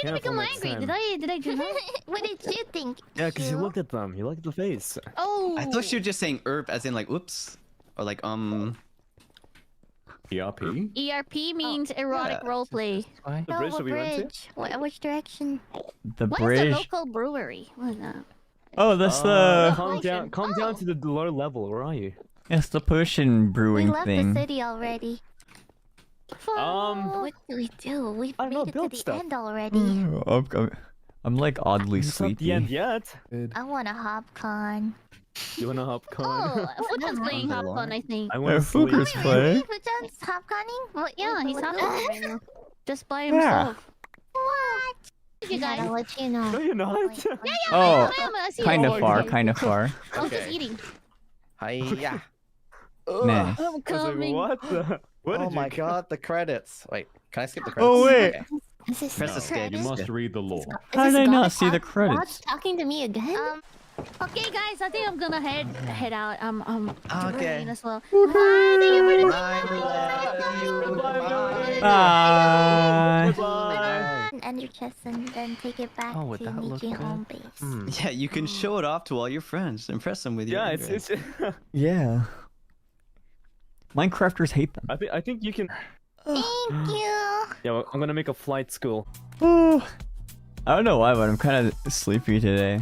you become angry? Did I do that? What did you think? Yeah, because you Q? looked at them. You looked at the face. Oh. I thought you were just saying "erp" as in like "oops" or like ERP? ERP means erotic yeah. roleplay. The No, bridge what that we went to? bridge? Which direction? The What is bridge. a local brewery? What is that? Oh, that's the. Calm down to the lower level. Where are you? It's the potion We brewing left thing. the city already. Um, What do we do? We've I don't know, made it to build the stuff. end already. I'm like oddly It's not the sleepy. end yet. I want a hopcon. You wanna hop con? Oh, Fujan's playing Sounds Hopcon, I think. I Yeah, wanna sleep. Fuku's playing. Fujan's hopconning? Well, yeah, he's What- Hopcon right now. Just by Yeah. himself. What? You guys. I'll let you No, know. you're not. Oh, I see kind it. of far, kind of far. Oh, just eating. Hiya. Nice. I'm I was like, coming. what the? What Oh did my you... god, the credits. Wait, can I skip the credits? Oh wait, Okay. Is this Press escape. credits? You must read the law. how Is did this I not God see the credits? God's talking to me again? Okay, guys, I think I'm gonna head out. Okay. Rain as well. Bye. Bye. End your chest and then take it back Oh, would to that look Nikki good? home base. Yeah, you can show it off to all your friends. Impress them with your. Yeah, it's. Yeah. Minecrafters hate them. I think you can. Thank you. Yeah, well, I'm gonna make a flight school. I don't know why, but I'm kind of sleepy today.